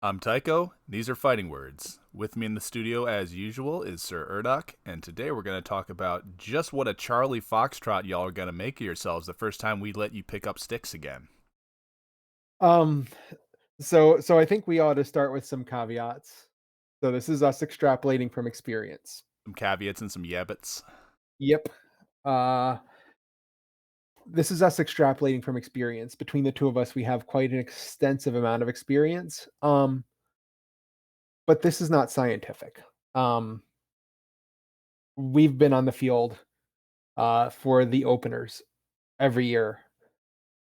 I'm Tycho. These are fighting words. With me in the studio, as usual, is Sir Urdoch, and today we're going to talk about just what a Charlie Foxtrot y'all are going to make of yourselves the first time we let you pick up sticks again. Um, so I think we ought to start with some caveats. So this is us extrapolating from experience. Some caveats and some yabbits. Yep. Uh, this is us extrapolating from experience. Between the two of us, we have quite an extensive amount of experience. But this is not scientific. Um, we've been on the field for the openers every year,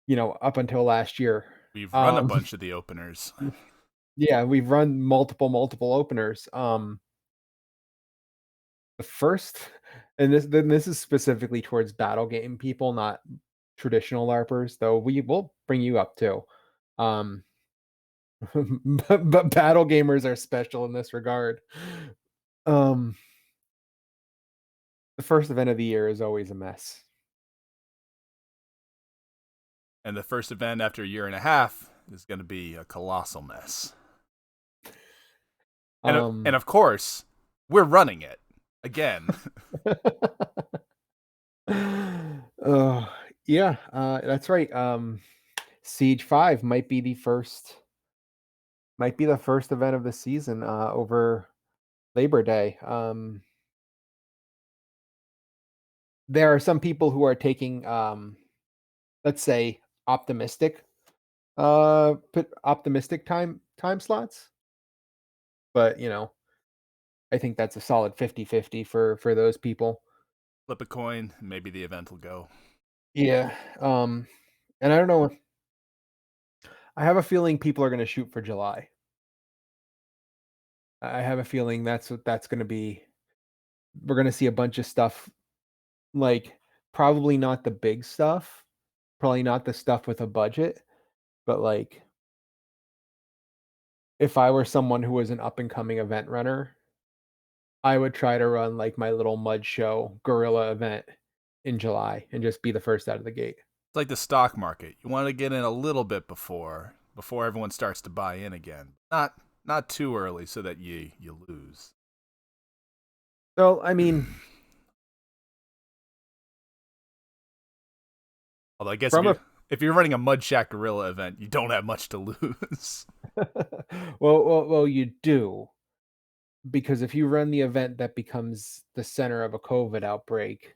up until last year. We've run a Um, bunch of the openers. yeah, we've run multiple openers. The first and this is specifically towards battle game people, not traditional LARPers, though we will bring you up too. Um, but battle gamers are special in this regard. Um, the first event of the year is always a mess. And the first event after a year and a half is going to be a colossal mess. And Um, of course, we're running it again. uh, yeah, that's right. Siege 5 might be the first event of the season over Labor Day. There are some people who are taking, let's say, put optimistic time slots, but, I think that's a solid 50-50 for those people. Flip a coin, maybe the event will go. Yeah, and I don't know, I have a feeling people are gonna shoot for July. I have a feeling that's what that's gonna be. We're gonna see a bunch of stuff, like, probably not the big stuff, probably not the stuff with a budget, but, like, if I were someone who was an up and coming event runner, I would try to run, like, my little mud show guerrilla event in July and just be the first out of the gate. It's like the stock market. You want to get in a little bit before everyone starts to buy in again. Not too early so that you lose. So, I mean, Although I guess from a if you're running a Mud Shack Gorilla event, you don't have much to lose. well, you do, because if you run the event that becomes the center of a COVID outbreak,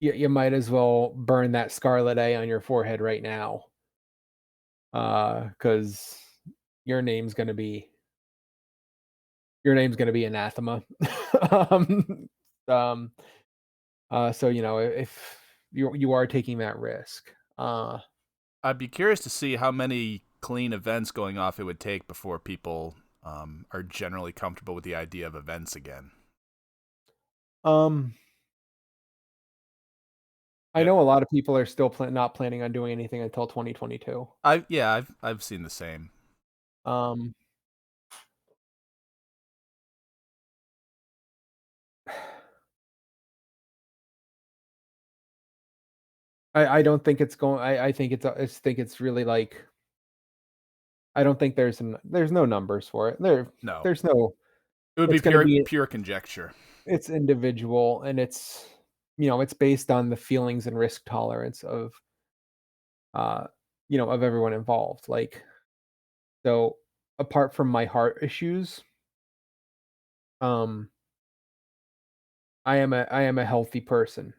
you might as well burn that scarlet A on your forehead right now, because your name's gonna be your name's gonna be anathema. Um, um, so, if you are taking that risk, I'd be curious to see how many clean events going off it would take before people are generally comfortable with the idea of events again. um, I Yeah, know a lot of people are still not planning on doing anything until 2022. I've seen the same. Um, I don't think it's going. I think I just think it's really like I don't think there's no numbers for it. No, There's no. it would be It's going to be pure conjecture. it's individual, and it's based on the feelings and risk tolerance uh of everyone involved. Like, so apart from my heart issues, um I am a healthy person.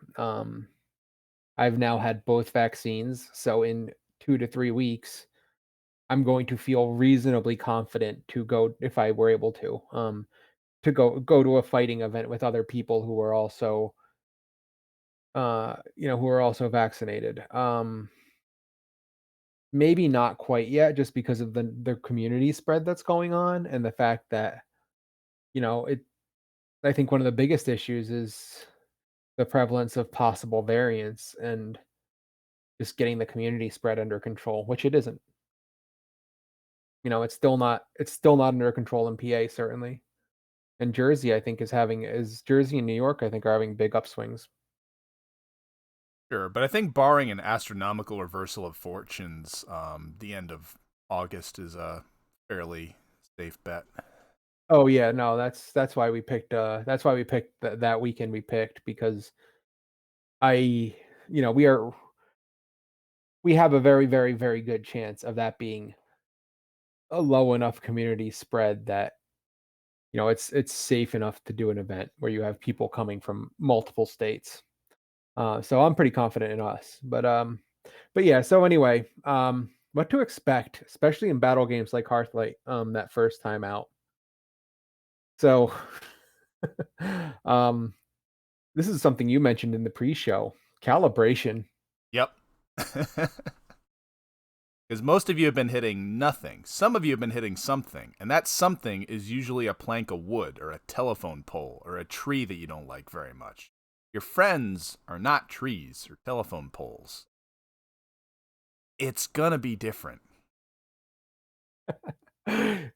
I've now had both vaccines, so in 2 to 3 weeks I'm going to feel reasonably confident to go, if I were able to go to a fighting event with other people who are also vaccinated. Maybe not quite yet, just because of the community spread that's going on, and the fact that, it I think one of the biggest issues is the prevalence of possible variants and just getting the community spread under control, which it isn't. It's still not under control in PA, certainly. And Jersey, I think, is Jersey and New York, I think, are having big upswings. Sure, but I think barring an astronomical reversal of fortunes, the end of August is fairly safe bet. Oh yeah, no, that's why we picked that weekend we picked because I you know, we have a very, very, very good chance of that being a low enough community spread that, it's safe enough to do an event where you have people coming from multiple states. So I'm pretty confident in us. But yeah, so anyway, what to expect, especially in battle games like Hearthlight, that first time out. So um this is something you mentioned in the pre-show. Calibration. Yep. Because most of you have been hitting nothing. Some of you have been hitting something, and that something is usually a plank of wood or a telephone pole or a tree that you don't like very much. Your friends are not trees or telephone poles. It's gonna be different.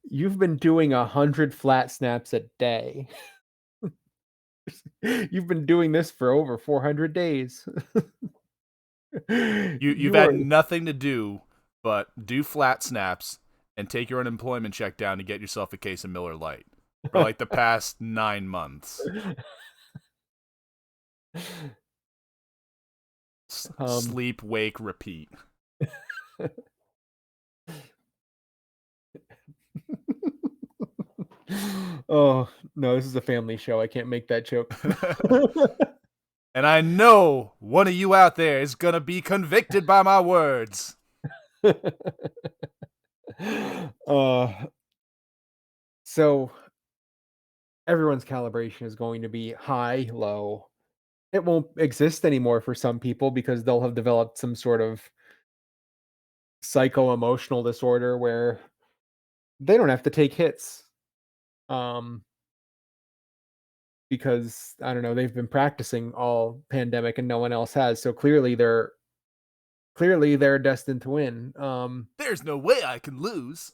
You've been doing 100 flat snaps a day. You've been doing this for over 400 days. You've You had are nothing to do but do flat snaps and take your unemployment check down to get yourself a case of Miller Lite for like the past 9 months. um Sleep, wake, repeat. Oh, no, this is a family show. I can't make that joke. And I know one of you out there is gonna be convicted by my words. uh so everyone's calibration is going to be high, low. It won't exist anymore for some people because they'll have developed some sort of psycho-emotional disorder where they don't have to take hits. Um, because I don't know, they've been practicing all pandemic and no one else has. So clearly they're destined to win. There's no way I can lose.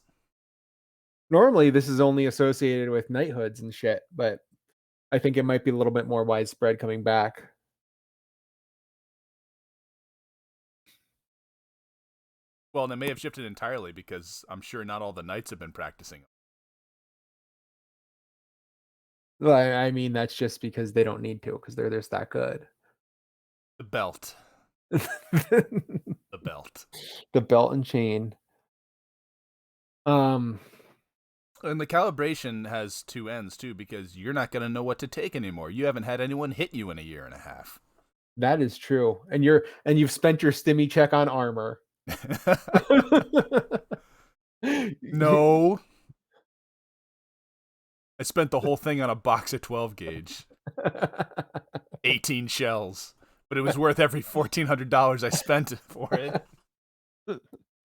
Normally this is only associated with knighthoods and shit, but I think it might be a little bit more widespread coming back. Well, and it may have shifted entirely because I'm sure not all the knights have been practicing. Well, I mean that's just because they don't need to because they're just that good. The belt. The belt. The belt and chain. Um, And the calibration has two ends too, because you're not going to know what to take anymore. You haven't had anyone hit you in a year and a half. that is true. And you've spent your stimmy check on armor. No. I spent the whole thing on a box of 12 gauge. 18 shells. But it was worth every $1,400 I spent for it.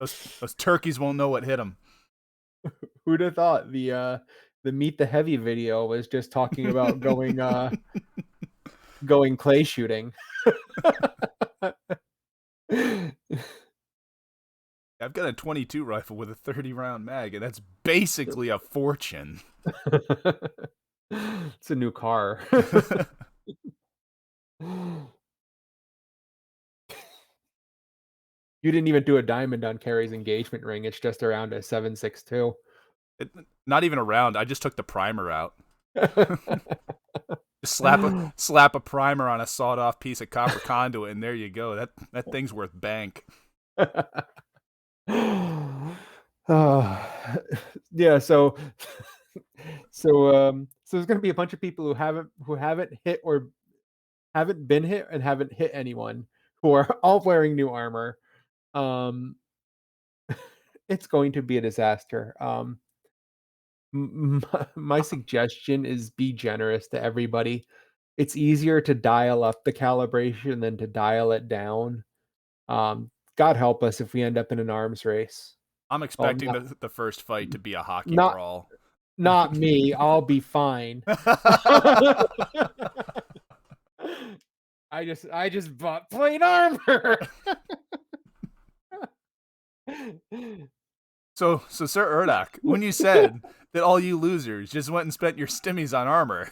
Those turkeys won't know what hit them. Who'd have thought the Meet the Heavy video was just talking about going clay shooting. I've got a 22 rifle with a 30 round mag, and that's basically a fortune. It's a new car. You didn't even do a diamond on Carrie's engagement ring. It's just around a 7.62. Not even a round. I just took the primer out. Just slap a primer on a sawed off piece of copper conduit, and there you go. That thing's worth bank. Yeah, so there's gonna be a bunch of people who haven't hit or haven't been hit and haven't hit anyone who are all wearing new armor. Um, it's going to be a disaster. My suggestion is be generous to everybody. It's easier to dial up the calibration than to dial it down. God help us if we end up in an arms race. I'm Oh, expecting the first fight to be a hockey not brawl. not me. I'll be fine. I just bought plain armor. So Sir Urdak, when you said that all you losers just went and spent your stimmies on armor,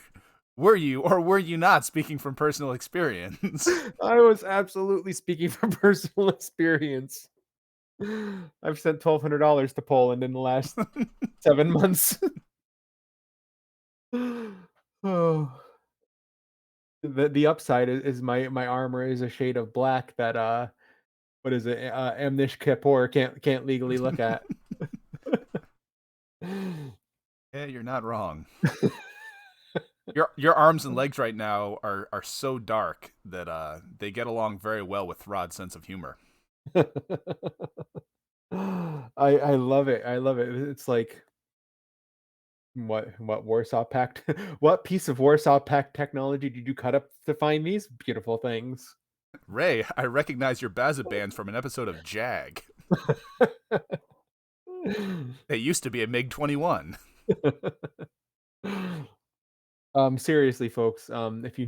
were you or were you not speaking from personal experience? I was absolutely speaking from personal experience. I've sent $1,200 to Poland in the last 7 months. Oh, the upside is my armor is a shade of black that, what is it? Amnish Kapoor can't legally look at. Yeah, you're not wrong. Your arms and legs right now are so dark that they get along very well with Rod's sense of humor. I love it, I love it. It's like, what Warsaw Pact what piece of Warsaw Pact technology did you cut up to find these beautiful things? Ray, I recognize your Bazabands from an episode of Jag. They used to be a MiG 21. Seriously, folks, if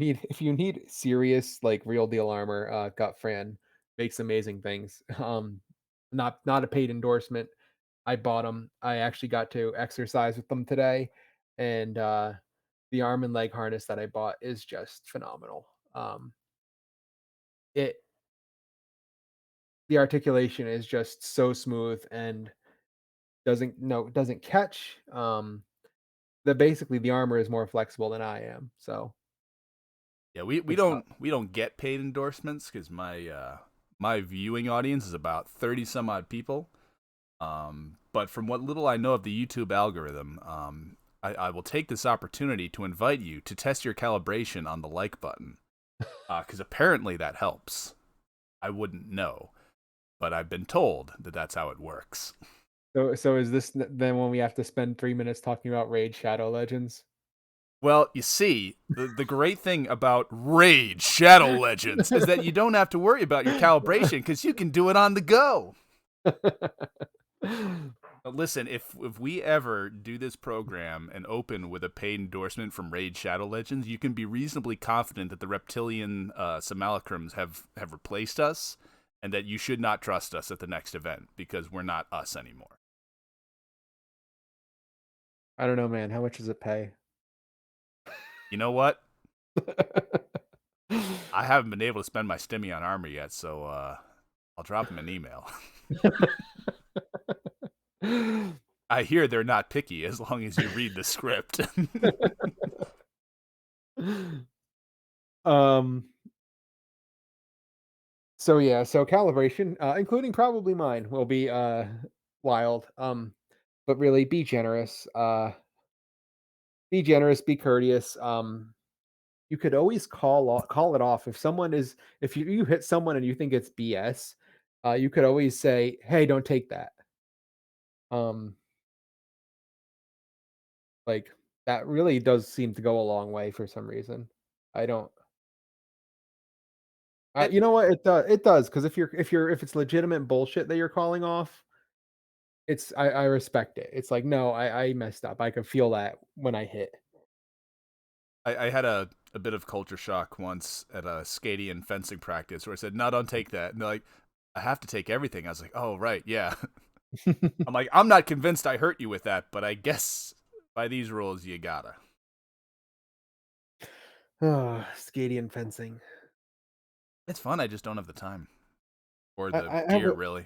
you need serious, like, real deal armor, Gutfran makes amazing things. Not a paid endorsement. I bought them. I actually got to exercise with them today, and, the arm and leg harness that I bought is just phenomenal. It the articulation is just so smooth and doesn't catch. Basically the armor is more flexible than I am, so Yeah, we it's not. don't get paid endorsements because my viewing audience is about 30 some odd people. But from what little I know of the YouTube algorithm, I will take this opportunity to invite you to test your calibration on the like button, because apparently that helps. I wouldn't know, but I've been told that that's how it works. So is this then when we have to spend 3 minutes talking about Raid Shadow Legends? Well, you see, the great thing about Raid Shadow Legends is that you don't have to worry about your calibration because you can do it on the go. But listen, if we ever do this program and open with a paid endorsement from Raid Shadow Legends, you can be reasonably confident that the reptilian simulacrums have replaced us, and that you should not trust us at the next event because we're not us anymore. I don't know, man. How much does it pay? You know what? I haven't been able to spend my stimmy on armor yet, so I'll drop him an email. I hear they're not picky as long as you read the script. Um, so yeah, so calibration, including probably mine, will be wild. But really be generous, be courteous. You could always call it off if you hit someone and you think it's BS, you could always say, "Hey, don't take that." Um, like that really does seem to go a long way for some reason. I don't it, you know what? It does, because if it's legitimate bullshit that you're calling off, I respect it. It's like, "No, I messed up." I can feel that when I hit. I had a bit of culture shock once at a Scadian fencing practice where I said, "No, don't take that." And they're like, "I have to take everything." I was like, "Oh, right, yeah." I'm like, "I'm not convinced I hurt you with that, but I guess by these rules, you gotta." Scadian fencing. It's fun. I just don't have the time or I the I I gear, would really.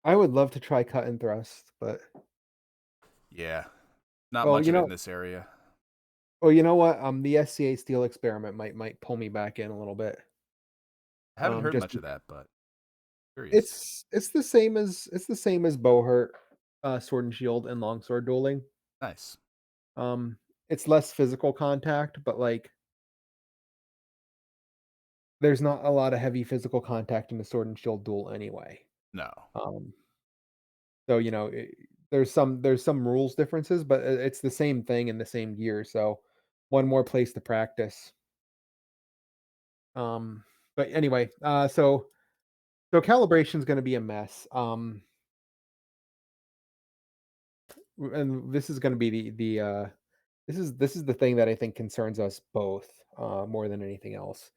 I would love to try cut and thrust, but Yeah, not well, much you of it in know this area. you know what? The SCA steel experiment might pull me back in a little bit. I haven't heard Just much of bec that, but curious. it's the same as Bohurt, Sword and Shield and longsword dueling. Nice. Um, it's less physical contact, but, like, there's not a lot of heavy physical contact in the Sword and Shield duel anyway. No, Um, so, there's some rules differences, but it's the same thing in the same gear, so one more place to practice. Um, but anyway, so calibration's gonna be a mess. And this is gonna be this is the thing that I think concerns us both, more than anything else.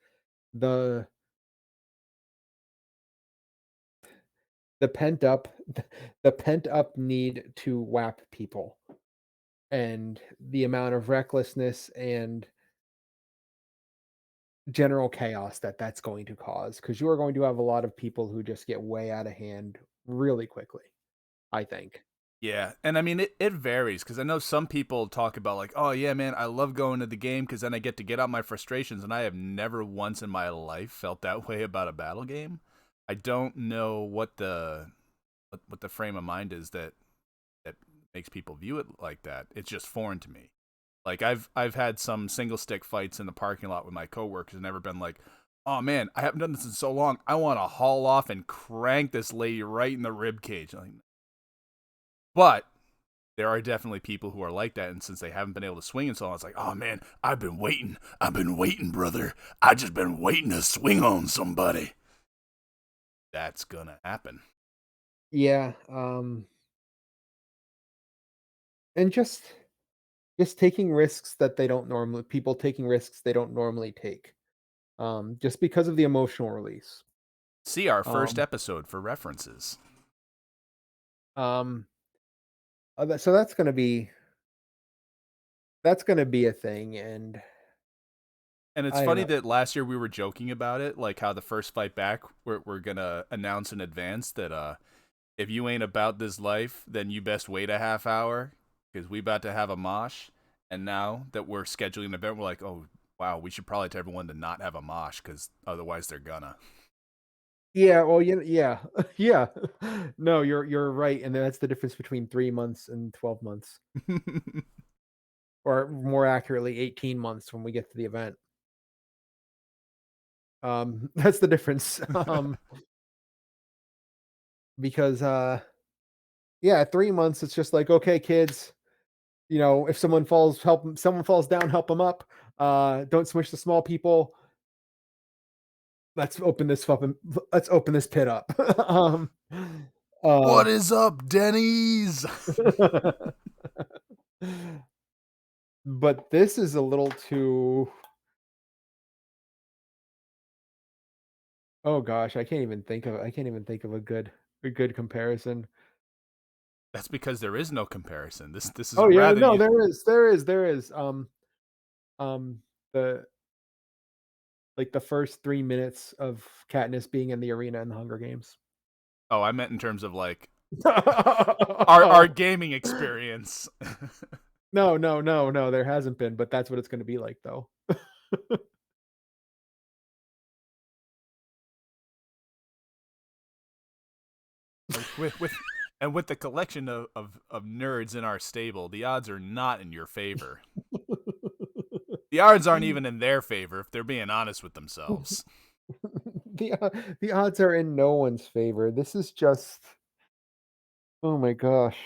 The the pent up the pent up need to whap people, and the amount of recklessness and general chaos that that's going to cause, because you are going to have a lot of people who just get way out of hand really quickly, I think. Yeah, and I mean it varies because I know some people talk about like, oh yeah, man, I love going to the game because then I get to get out my frustrations, and I have never once in my life felt that way about a battle game. I don't know what the frame of mind is that makes people view it like that. It's just foreign to me. Like I've had some single stick fights in the parking lot with my coworkers and never been like, oh man, I haven't done this in so long. I want to haul off and crank this lady right in the rib cage. Like, but there are definitely people who are like that, and since they haven't been able to swing in so long, it's like, oh man, I've been waiting, brother. I just been waiting to swing on somebody. That's gonna happen. Yeah, and just taking risks that they don't normally people taking risks they don't normally take, just because of the emotional release. See our first Um, episode for references. um, so that's gonna be a thing, and And it's I don't funny know. that last year we were joking about it, like how the first fight back, we're gonna announce in advance that if you ain't about this life, then you best wait a half hour because we about to have a mosh. And now that we're scheduling an event, we're like, oh wow, we should probably tell everyone to not have a mosh because otherwise they're gonna. Yeah, well, yeah, yeah. No, you're right, and that's the difference between 3 months and 12 months, or more accurately, 18 months when we get to the event. That's the difference, because, yeah, at 3 months, it's just like, "Okay, kids, if someone falls down, help them up. Don't smush the small people. Let's open this fucking let's open this pit up." uh What is up, Denny's? But this is a little too oh gosh, I can't even think of a good comparison. That's because there is no comparison. This is Oh, a yeah, rather no, you. there is. Um, the like, the first 3 minutes of Katniss being in the arena in the Hunger Games. Oh, I meant in terms of like our gaming experience. No, no, no, no, there hasn't been, but that's what it's gonna be like, though. with and with the collection of nerds in our stable, the odds are not in your favor. The odds aren't even in their favor if they're being honest with themselves. The odds are in no one's favor. This is just oh my gosh.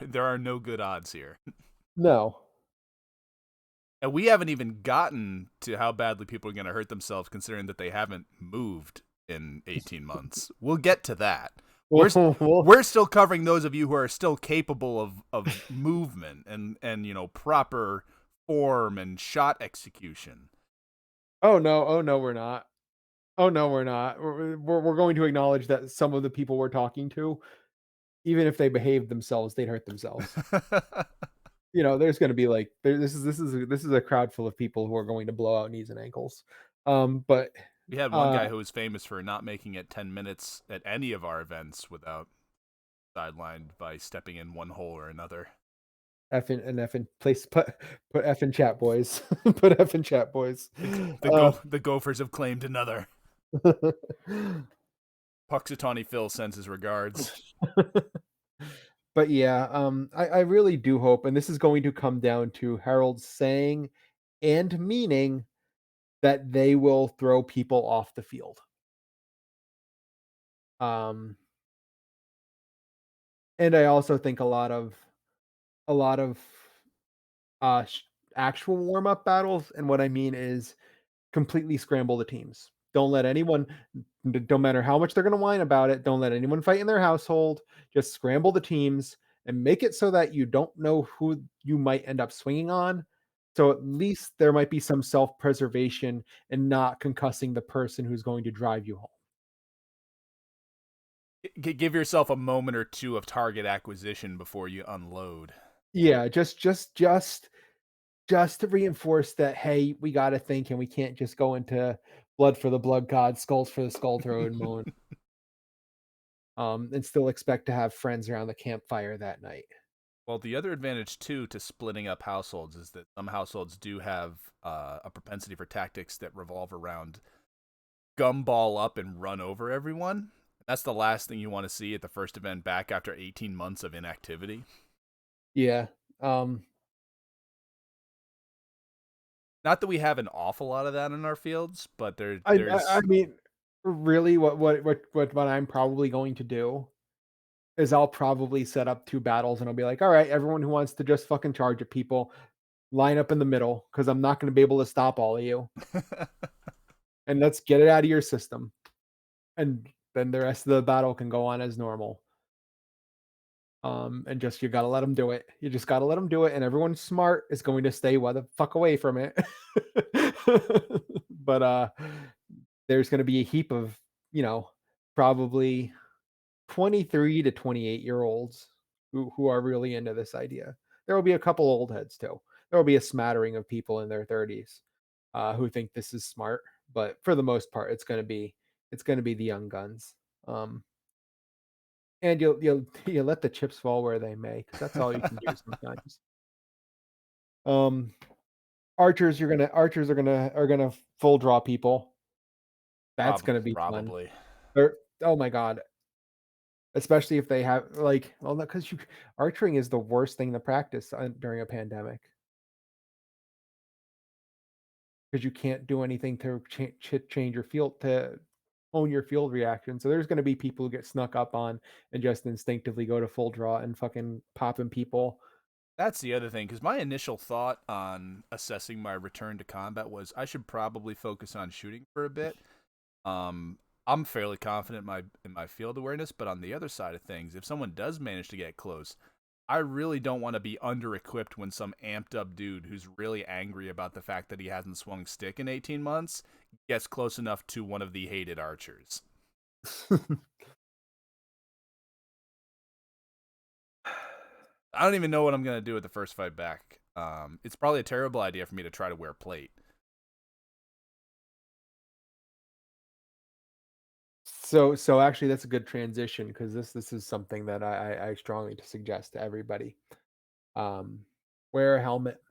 There are no good odds here. No. And we haven't even gotten to how badly people are going to hurt themselves considering that they haven't moved in 18 months. We'll get to that. We're Well, we're still covering those of you who are still capable of movement and proper form and shot execution. oh, no, we're not. Oh, no, we're not. We're going to acknowledge that some of the people we're talking to, even if they behaved themselves, they'd hurt themselves. There's gonna be, like this is a crowd full of people who are going to blow out knees and ankles. But, We had one uh, guy who was famous for not making it 10 minutes at any of our events without sidelined by stepping in one hole or another. F in place put F in chat, boys. Put F in chat, boys. Uh The Gophers have claimed another. Puxatawny Phil sends his regards. But yeah, I really do hope, and this is going to come down to Harold saying and meaning that they will throw people off the field. Um, and I also think a lot of sh actual warm-up battles, and what I mean is completely scramble the teams. Don't let anyone don't matter how much they're gonna whine about it, don't let anyone fight in their household, just scramble the teams and make it so that you don't know who you might end up swinging on, so at least there might be some self-preservation and not concussing the person who's going to drive you home. Give yourself a moment or two of target acquisition before you unload. Yeah, just to reinforce that, "Hey, we gotta think and we can't just go into blood for the blood god, skulls for the skull throwing moan, and still expect to have friends around the campfire that night. Well, the other advantage too to splitting up households is that some households do have a propensity for tactics that revolve around gumball up and run over everyone. That's the last thing you want to see at the first event back after 18 months of inactivity. Yeah. Um, Not that we have an awful lot of that in our fields, but I there's mean, really, what I'm probably going to do is I'll probably set up 2 battles, and I'll be like, "All right, everyone who wants to just fucking charge at people, line up in the middle, because 'cause I'm not gonna be able to stop all of you, and let's get it out of your system." And then the rest of the battle can go on as normal. And just you gotta let them do it. You just gotta let them do it, and everyone smart is going to stay the fuck away from it. But, there's gonna be a heap of, you know, probably 23 to 28-year-olds who are really into this idea. There will be a couple old heads too. There will be a smattering of people in their 30s, who think this is smart, but for the most part, it's gonna be the young guns. Um, and you'll let the chips fall where they may, because that's all you can do sometimes. Um, archers are gonna full draw people. That's gonna be fun. probably. Oh my god. Especially if they have, like, well, no, 'cause you archery is the worst thing to practice during a pandemic, because you can't do anything to change your field to own your field reaction. So there's gonna be people who get snuck up on and just instinctively go to full draw and fucking popping people. That's the other thing, because my initial thought on assessing my return to combat was I should probably focus on shooting for a bit. Um, I'm fairly confident in my field awareness, but on the other side of things, if someone does manage to get close, I really don't want to be under equipped when some amped up dude who's really angry about the fact that he hasn't swung stick in 18 months gets close enough to one of the hated archers. I don't even know what I'm gonna do with the first fight back. It's probably a terrible idea for me to try to wear plate. So actually that's a good transition, because this is something that I strongly to suggest to everybody. Um, wear a helmet,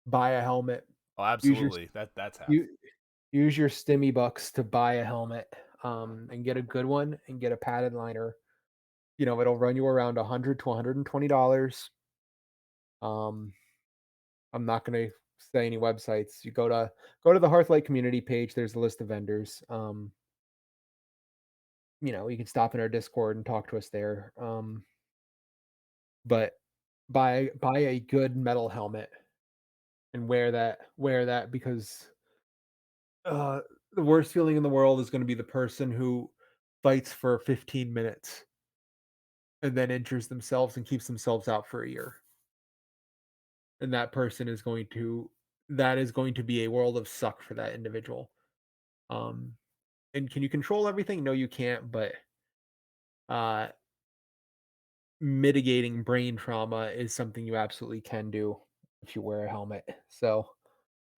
buy a helmet, Oh, use your absolutely. That's half. you use your stimmy bucks to buy a helmet, and get a good one and get a padded liner. It'll run you around 100 to $120. Um, I'm not gonna say any websites. You go to the Hearthlight community page. There's a list of vendors. You can stop in our Discord and talk to us there. But buy a good metal helmet and wear that, because uh, the worst feeling in the world is going to be the person who fights for 15 minutes and then injures themselves and keeps themselves out for a year. And that is going to be a world of suck for that individual. Um, and can you control everything? No, you can't. But uh, mitigating brain trauma is something you absolutely can do if you wear a helmet. So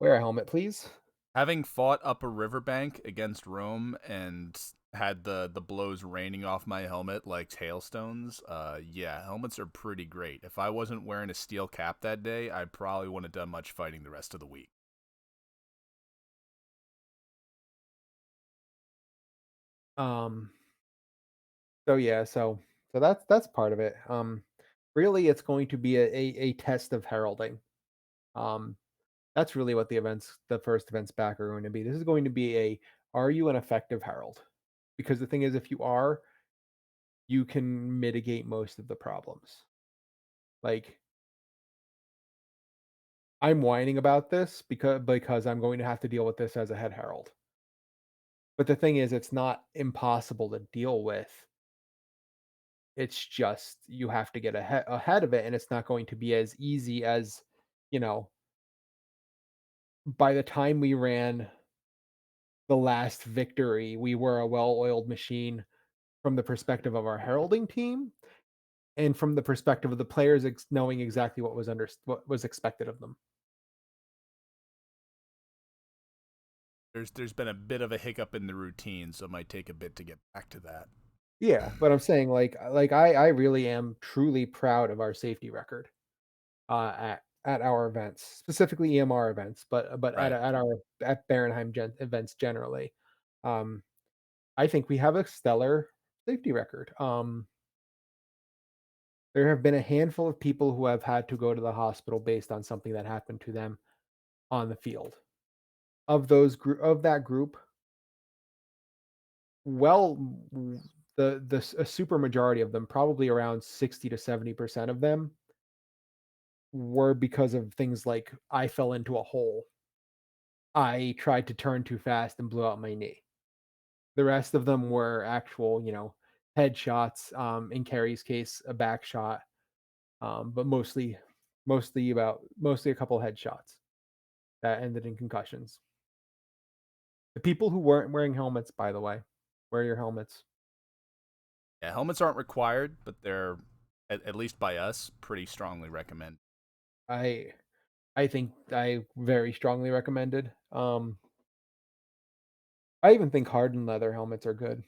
wear a helmet, please. Having fought up a riverbank against Rome and had the blows raining off my helmet like hailstones, yeah, helmets are pretty great. If I wasn't wearing a steel cap that day, I probably wouldn't have done much fighting the rest of the week. Um, so yeah, so that's part of it. Really, it's going to be a test of heralding. Um, that's really what the first events back are going to be. This is going to be are you an effective herald? Because the thing is, if you are, you can mitigate most of the problems. Like, I'm whining about this because I'm going to have to deal with this as a head herald. But the thing is, it's not impossible to deal with. It's just you have to get ahead of it, and it's not going to be as easy as, you know, by the time we ran the last victory, we were a well-oiled machine from the perspective of our heralding team and from the perspective of the players knowing exactly what was expected of them. there's been a bit of a hiccup in the routine, so it might take a bit to get back to that. Yeah, but I'm saying I really am truly proud of our safety record at our events, specifically EMR events, but Right. at our at Barenheim events generally. Um, I think we have a stellar safety record. There have been a handful of people who have had to go to the hospital based on something that happened to them on the field. Of that group, well, a super majority of them, probably around 60 to 70% of them, were because of things like I fell into a hole. I tried to turn too fast and blew out my knee. The rest of them were actual, headshots. In Carrie's case, a back shot, but mostly a couple headshots that ended in concussions. The people who weren't wearing helmets, by the way, wear your helmets. Yeah, helmets aren't required, but they're at least by us pretty strongly recommended. I I think I very strongly recommended. I even think hardened leather helmets are good.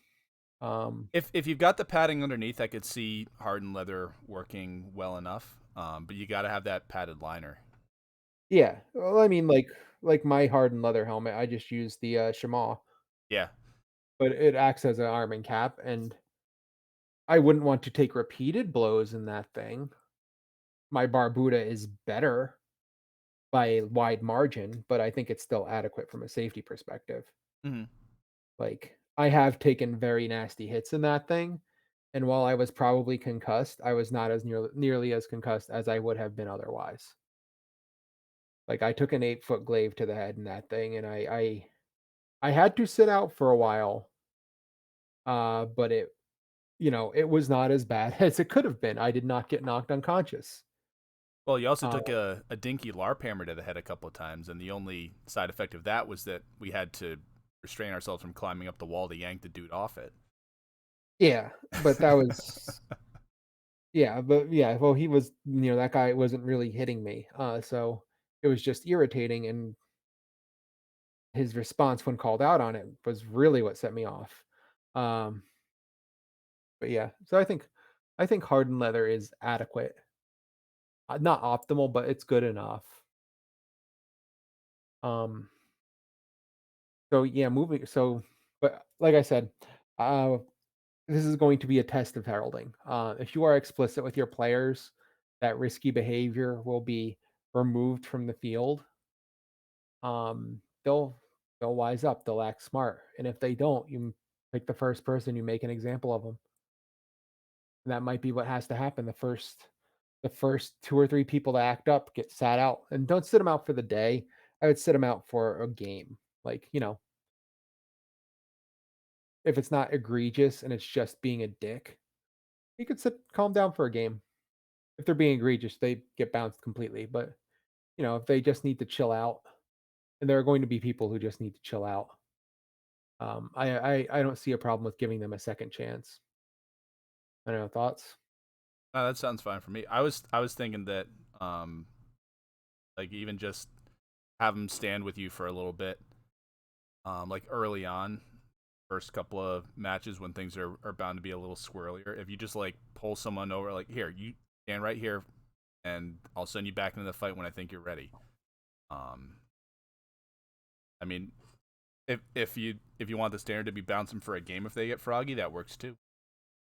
Um, If you've got the padding underneath, I could see hardened leather working well enough. But you got to have that padded liner. yeah. Well, I mean, like my hardened leather helmet, I just use the Shimano, Yeah. but it acts as an arm and cap, and I wouldn't want to take repeated blows in that thing. My Barbuda is better by a wide margin, but I think it's still adequate from a safety perspective. Hmm. Like, I have taken very nasty hits in that thing, and while I was probably concussed, I was not as nearly as concussed as I would have been otherwise. Like, I took an 8-foot glaive to the head in that thing, and I had to sit out for a while, but it was not as bad as it could have been. I did not get knocked unconscious. Well, you also Uh, took a dinky LARP hammer to the head a couple of times, and the only side effect of that was that we had to restrain ourselves from climbing up the wall to yank the dude off it. yeah, but that was yeah, but yeah, well, he was that guy wasn't really hitting me, so it was just irritating, and his response when called out on it was really what set me off. Um, but yeah, so I think hardened leather is adequate. Not optimal, but it's good enough. Um, so yeah, moving so but like I said, uh this is going to be a test of heralding. If you are explicit with your players that risky behavior will be removed from the field, they'll wise up, they'll act smart, and if they don't, you pick the first person, you make an example of them. And that might be what has to happen. The first 2 or 3 people to act up get sat out, and don't sit them out for the day. I would sit them out for a game. Like, if it's not egregious and it's just being a dick, you could sit calm down for a game. If they're being egregious, they get bounced completely, but, if they just need to chill out, and there are going to be people who just need to chill out, I don't see a problem with giving them a second chance. I don't know, thoughts? That sounds fine for me. I was thinking that um like even just have them stand with you for a little bit, like early on, first couple of matches when things are bound to be a little squirrelier. If you just like pull someone over, like here, you stand right here, and I'll send you back into the fight when I think you're ready. Um, I mean, if you want the standard to be bouncing for a game if they get froggy, that works too.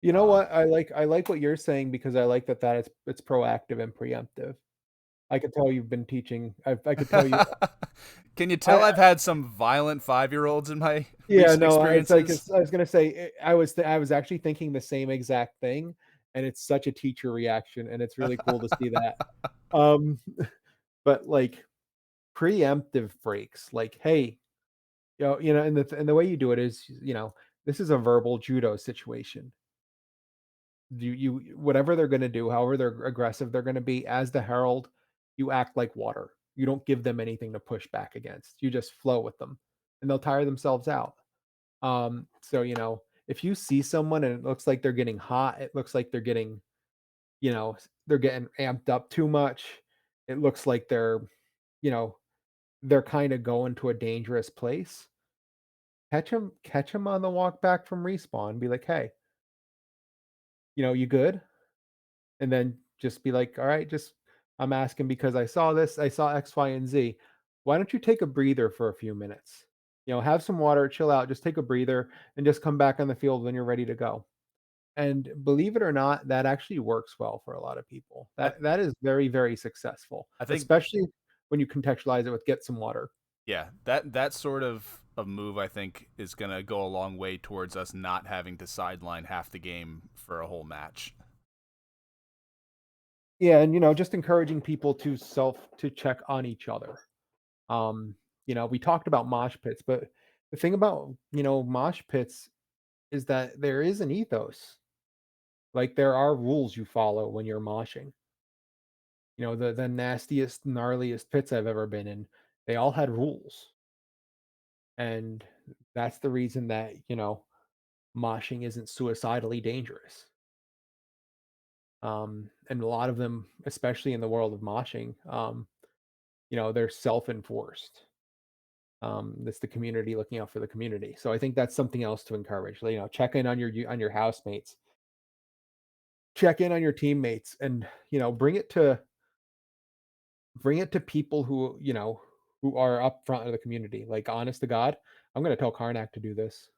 You know Um, what? I like what you're saying because I like that it's proactive and preemptive. I could tell you've been teaching. I could tell you can you tell I I've had some violent 5-year-olds in my Yeah, recent no, experiences? I was gonna say, I was actually thinking the same exact thing, and it's such a teacher reaction, and it's really cool to see that. Um, but, like, preemptive breaks, like, "Hey," and the way you do it is, this is a verbal judo situation. Whatever they're gonna do, however they're aggressive they're gonna be, as the herald, you act like water. You don't give them anything to push back against. You just flow with them, and they'll tire themselves out. So, if you see someone and it looks like they're getting hot, it looks like they're getting amped up too much. It looks like you know, they're kind of going to a dangerous place. catch him on the walk back from respawn, be like, "Hey, you good?" And then just be like, "All right, just I'm asking because I saw this, I saw X, Y, and Z. Why don't you take a breather for a few minutes? Have some water, chill out, just take a breather, and just come back on the field when you're ready to go." And believe it or not, that actually works well for a lot of people. I, That is very, very successful, I think especially when you contextualize it with get some water. yeah, that sort of move I think is gonna go a long way towards us not having to sideline half the game for a whole match. Yeah, and just encouraging people to check on each other. Um, we talked about mosh pits, but the thing about, mosh pits is that there is an ethos. Like there are rules you follow when you're moshing. The nastiest, gnarliest pits I've ever been in, they all had rules. And that's the reason that, moshing isn't suicidally dangerous. And a lot of them, especially in the world of moshing, they're self-enforced. That's the community looking out for the community. So I think that's something else to encourage. Check in on your housemates, check in on your teammates, and bring it to people who are up front of the community. Like honest to God, I'm going to tell Karnak to do this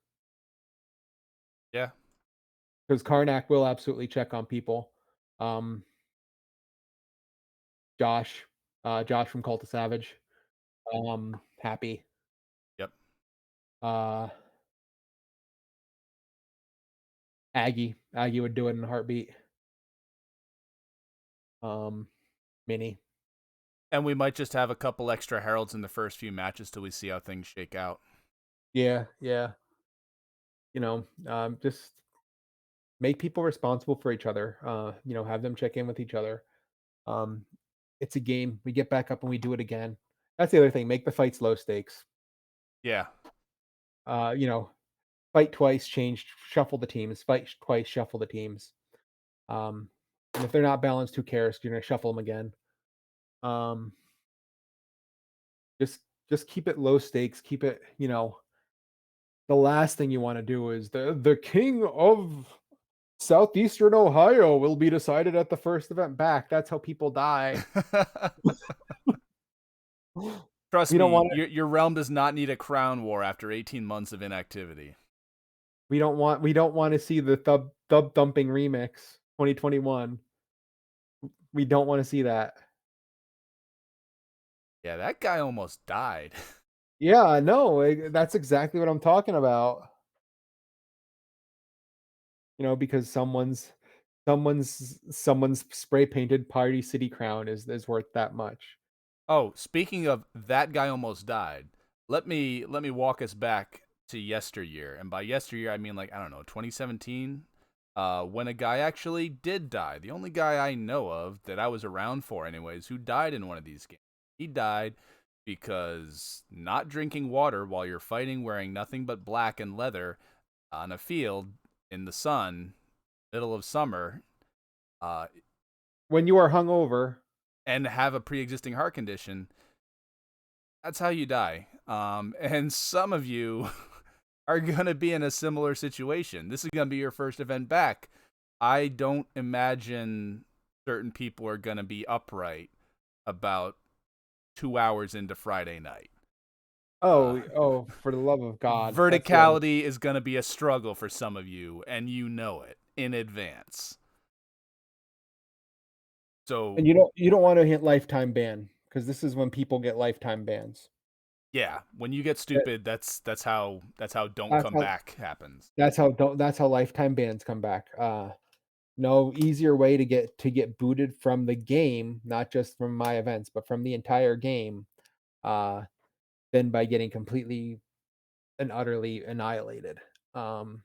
Yeah, because Karnak will absolutely check on people. Um, Josh from Cult of Savage, Happy, yep. uh, Aggie would do it in a heartbeat. Um, Minnie. And we might just have a couple extra heralds in the first few matches till we see how things shake out. Yeah, yeah. Just make people responsible for each other. Have them check in with each other. Um, it's a game. We get back up and we do it again. That's the other thing. Make the fights low stakes. Yeah. Uh, you know, Fight twice, shuffle the teams. Fight twice, shuffle the teams. Um, and if they're not balanced, who cares? You're gonna shuffle them again. Um, just just keep it low stakes. Keep it. The last thing you want to do is the king of Southeastern Ohio will be decided at the first event back. That's how people die. Trust We don't me, want it. your realm does not need a crown war after 18 months of inactivity. We don't want to see the thub thumping remix 2021. We don't want to see that. Yeah, that guy almost died. Yeah, no, that's exactly what I'm talking about. Because someone's spray painted Party City crown is worth that much. Oh, speaking of that guy almost died, let me walk us back to yesteryear. And by yesteryear I mean like, I don't know, 2017, when a guy actually did die. The only guy I know of that I was around for anyways who died in one of these games. He died because not drinking water while you're fighting wearing nothing but black and leather on a field in the sun, middle of summer, uh, When you are hungover, and have a pre-existing heart condition, that's how you die. And some of you are going to be in a similar situation. This is going to be your first event back. I don't imagine certain people are going to be upright about 2 hours into Friday night. oh, for the love of God, that's the other. Verticality is going to be a struggle for some of you, and you know it in advance. And So, you don't want to hit lifetime ban because this is when people get lifetime bans. yeah, when you get That- stupid, that's how don't That's come how back happens. that's how lifetime bans come back. No easier way to get booted from the game, not just from my events, but from the entire game, uh, than by getting completely and utterly annihilated. Um,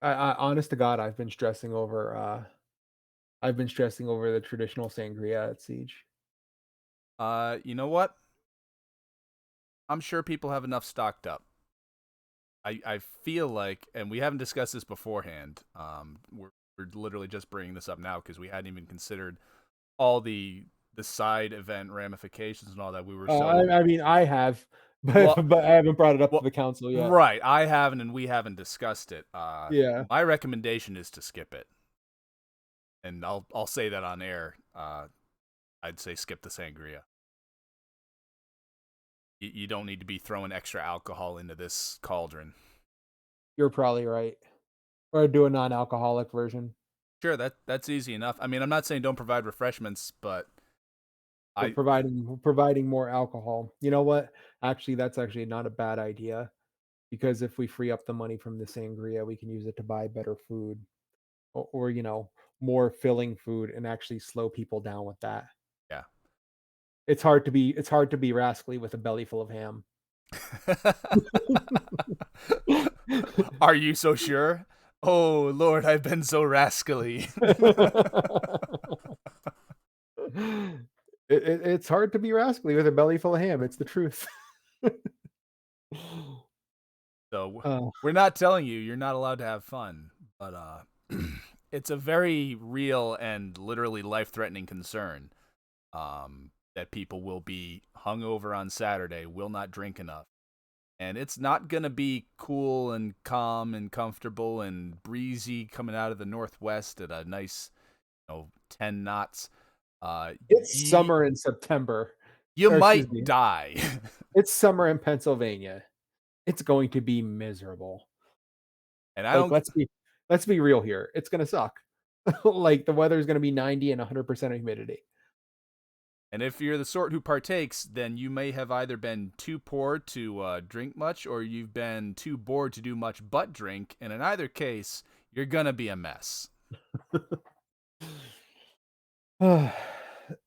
honest to God, I've been stressing over the traditional sangria at Siege. You know what? I'm sure people have enough stocked up. I feel like, and we haven't discussed this beforehand. We're literally just bringing this up now because we hadn't even considered all the the side event ramifications and all that. We were Uh, so I mean, I have, well, but I haven't brought it up to well, the council yet. right. I haven't, and we haven't discussed it. Yeah, My recommendation is to skip it, and I'll say that on air. I'd say skip the sangria. You don't need to be throwing extra alcohol into this cauldron. you're probably right. Or do a non-alcoholic version. Sure, that's easy enough. I mean, I'm not saying don't provide refreshments, but But I providing more alcohol. You know what? Actually, that's actually not a bad idea because if we free up the money from the sangria, we can use it to buy better food or more filling food and actually slow people down with that. yeah. It's hard to be rascally with a belly full of ham. Are you so sure? Oh Lord, I've been so rascally. It's hard to be rascally with a belly full of ham. It's the truth. So Uh, we're not telling you you're not allowed to have fun, but it's a very real and literally life-threatening concern. That people will be hungover on Saturday, will not drink enough, and it's not gonna be cool and calm and comfortable and breezy coming out of the northwest at a nice, 10 knots. it's You summer in September, you or excuse might me, die, it's summer in Pennsylvania. It's going to be miserable. and I Like, don't. let's be real here. It's gonna suck. Like, the weather is gonna be 90 and 100% humidity. And if you're the sort who partakes, then you may have either been too poor to drink much, or you've been too bored to do much but drink. And in either case, you're gonna be a mess.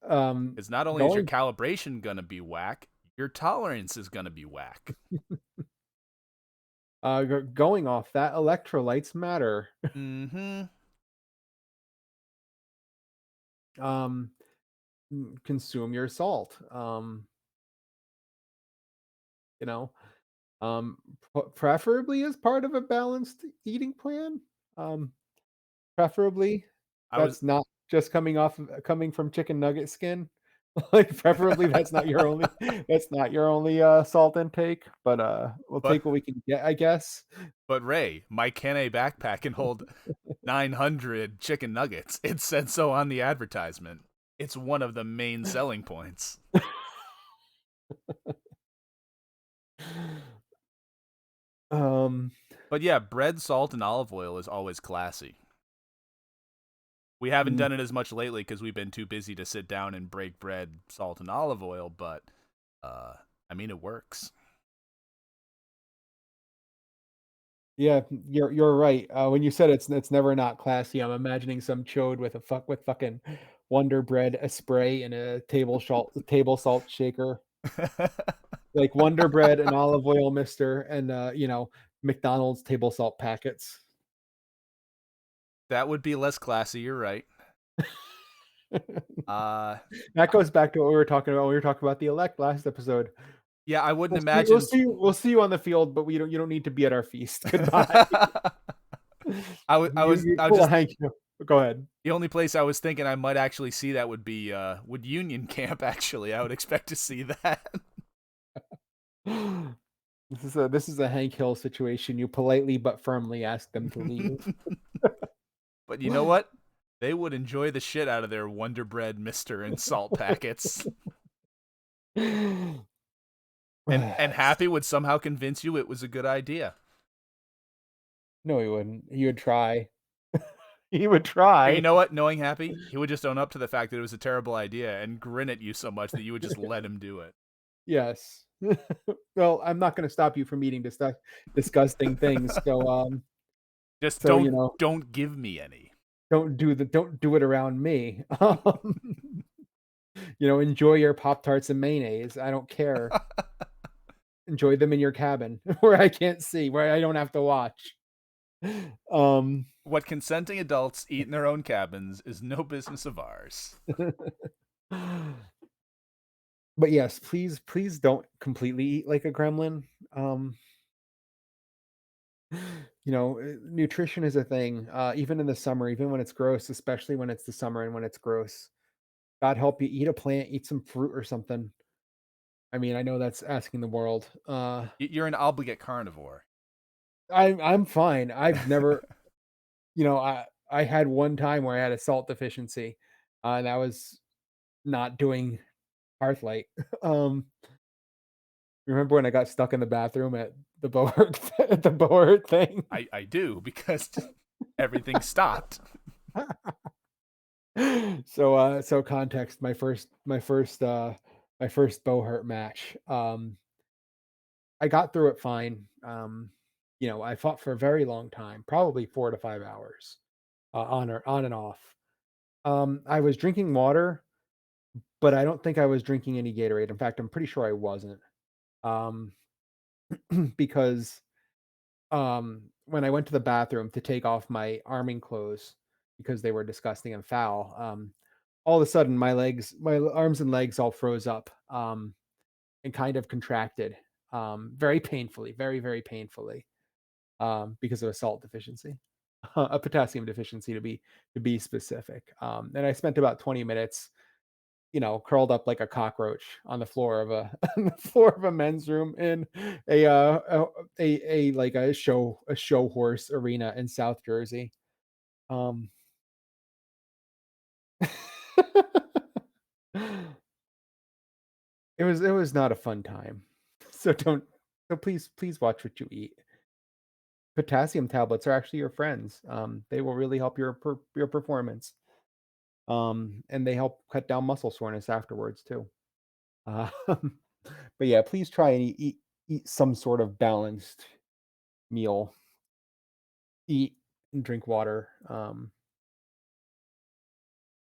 Um, Because not only is your going calibration gonna be whack, your tolerance is gonna be whack. going off that, electrolytes matter. Mm-hmm. Um, consume your salt. You know, um, preferably as part of a balanced eating plan. Um, Preferably I was, that's not just coming from chicken nugget skin. Like, preferably that's not your only salt intake, but, we'll but take what we can get, I guess. but Ray, my Kene backpack can hold 900 chicken nuggets. It said so on the advertisement. It's one of the main selling points. Um, But yeah, bread, salt, and olive oil is always classy. We haven't mm, done it as much lately because we've been too busy to sit down and break bread, salt, and olive oil. But uh, I mean, it works. yeah, you're right. When you said it's never not classy, I'm imagining some chode with fucking Wonder Bread, a spray, and a table salt shaker. Like Wonder Bread and olive oil mister and, McDonald's table salt packets. That would be less classy. You're right. Uh, That goes back to what we were talking about when we were talking about the elect last episode. yeah, I wouldn't We'll see we'll imagine. see we'll see you on the field, but you don't need to be at our feast. Goodbye. You I was pull a just Hank Hill. Go ahead. the only place I was thinking I might actually see that would be would Union Camp. Actually, I would expect to see that. This is a Hank Hill situation. You politely but firmly ask them to leave. But you know what? They would enjoy the shit out of their Wonder Bread Mister and salt packets. And Happy would somehow convince you it was a good idea. No, he wouldn't. He would try. He would Or you try. know what? Knowing Happy, he would just own up to the fact that it was a terrible idea and grin at you so much that you would just let him do it. Yes. Well, I'm not gonna stop you from eating disgusting things. So, Just so, don't give me any. don't do it around me. Enjoy your Pop Tarts and mayonnaise. I don't care. Enjoy them in your cabin where I can't see, where I don't have to watch. Um, What consenting adults eat in their own cabins is no business of ours. but yes, please don't completely eat like a gremlin. Nutrition is a thing, even in the summer, even when it's gross, especially when it's the summer and when it's gross. God help you, eat a plant, eat some fruit or something. I mean, I know that's asking the world. You're an obligate carnivore. I'm fine. I've never, I had one time where I had a salt deficiency, and that was not doing Hearthlight. Um, remember when I got stuck in the bathroom at the Bohurt at the Bohurt thing? I do because everything stopped. So context, my first Bohurt match. I got through it fine. I fought for a very long time, probably 4 to 5 hours, on and off. I was drinking water, but I don't think I was drinking any Gatorade. In fact, I'm pretty sure I wasn't. Um, because when I went to the bathroom to take off my arming clothes because they were disgusting and foul, all of a sudden my arms and legs all froze up, and kind of contracted, very painfully, very, very painfully, because of a salt deficiency, a potassium deficiency to be specific. And I spent about 20 minutes, curled up like a cockroach on the floor of a on the floor of a men's room in a like a show horse arena in South Jersey. Um, it was not a fun time. So don't so please watch what you eat. Potassium tablets are actually your friends. They will really help your performance. And they help cut down muscle soreness afterwards too. Um, but yeah, please try and eat some sort of balanced meal. Eat and drink water.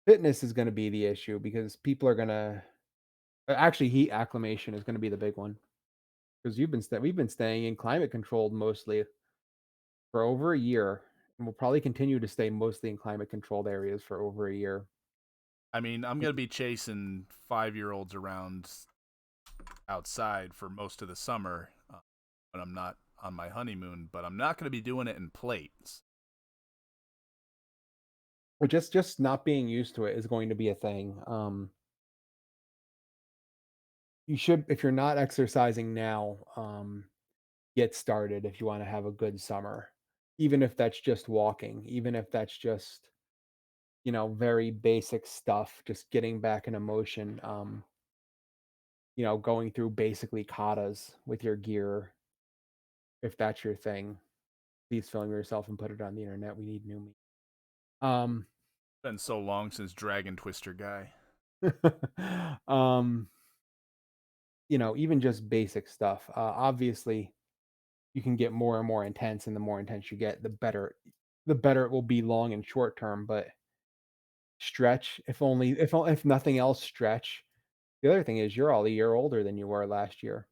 Fitness is going to be the issue because people are going to actually heat acclimation is going to be the big one because we've been staying in climate controlled mostly for over a year, and we'll probably continue to stay mostly in climate controlled areas for over a year. I mean, I'm gonna be chasing 5-year-olds around outside for most of the summer when I'm not on my honeymoon, but I'm not gonna be doing it in plates. But just not being used to it is going to be a thing. You should, if you're not exercising now, get started if you want to have a good summer. Even if that's just walking, even if that's just, very basic stuff, just getting back in motion, going through basically katas with your gear, if that's your thing. Please film yourself and put it on the internet. We need new me. Um, Been so long since Dragon Twister guy. um, even just basic stuff. Obviously, you can get more and more intense, and the more intense you get, the better it will be long and short term. But stretch, if nothing else, stretch. The other thing is you're all a year older than you were last year.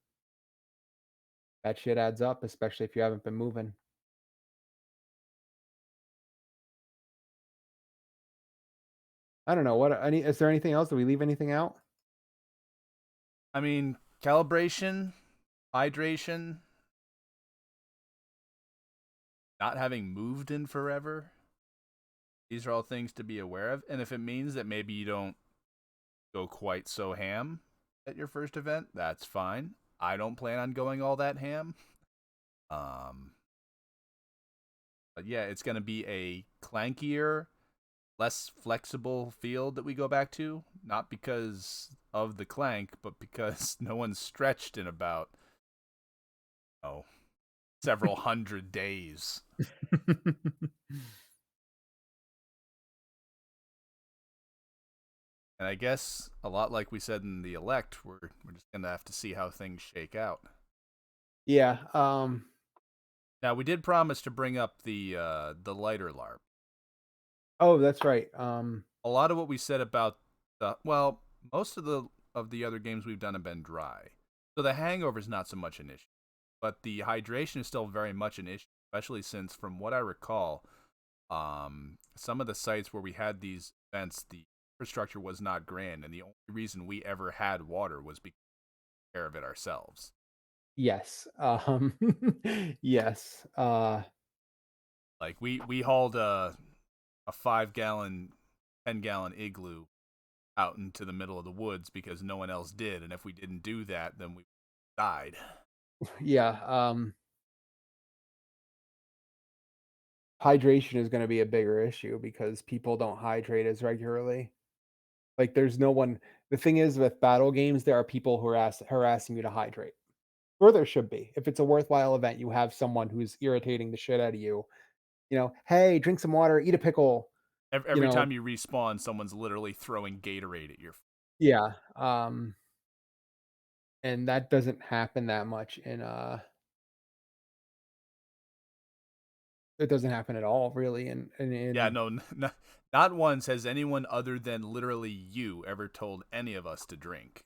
That shit adds up, especially if you haven't been moving. I don't know what any. Is there anything else? Did we leave anything out? I mean, calibration, hydration, not having moved in forever. These are all things to be aware of. And if it means that maybe you don't go quite so ham at your first event, that's fine. I don't plan on going all that ham. Um, but yeah, it's going to be a clankier, less flexible field that we go back to. Not because of the clank, but because no one's stretched in about, oh, several hundred days. And I guess a lot like we said in the elect, we're just gonna have to see how things shake out. Yeah. Now we did promise to bring up the lighter LARP. Oh, that's right. A lot of what we said about most of the other games we've done have been dry, so the hangover is not so much an issue, but the hydration is still very much an issue, especially since from what I recall, some of the sites where we had these events, the infrastructure was not grand, and the only reason we ever had water was because we took care of it ourselves. Yes. Yes. Like we hauled a 5 gallon, 10 gallon igloo out into the middle of the woods because no one else did, and if we didn't do that, then we died. Yeah, hydration is gonna be a bigger issue because people don't hydrate as regularly. Like, there's no one the thing is with battle games, there are people who are harassing you to hydrate, or there should be. If it's a worthwhile event, you have someone who's irritating the shit out of you, "Hey, drink some water, eat a pickle," you Every know time you respawn, someone's literally throwing Gatorade at your. Yeah, and that doesn't happen that much it doesn't happen at all really Yeah, in no, not once has anyone other than literally you ever told any of us to drink.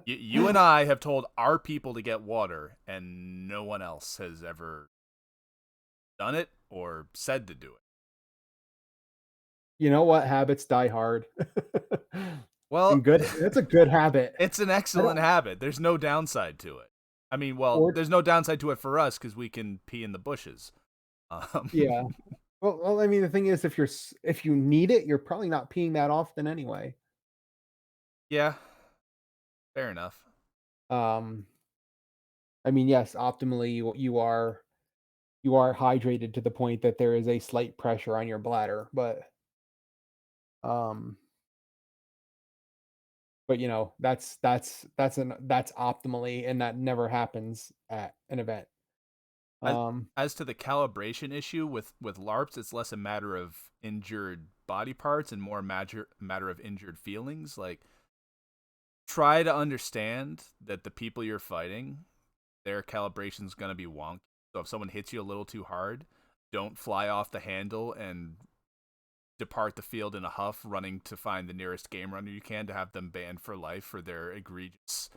You and I have told our people to get water, and no one else has ever done it or said to do it. You know what? Habits die hard. Well, And good that's a good habit. it's an I excellent don't habit. There's no downside to it. I mean, well, or there's no downside to it for us because we can pee in the bushes. Um, Yeah. I mean, the thing is if you need it, you're probably not peeing that often anyway. yeah, fair enough. Um, I mean, yes, optimally, you are hydrated to the point that there is a slight pressure on your bladder, um, that's optimally, and that never happens at an event. As, Um, as to the calibration issue with LARPs, it's less a matter of injured body parts and more matter of injured feelings. Like, try to understand that the people you're fighting, their calibration's gonna be wonky. So if someone hits you a little too hard, don't fly off the handle and depart the field in a huff, running to find the nearest game runner you can to have them banned for life for their egregious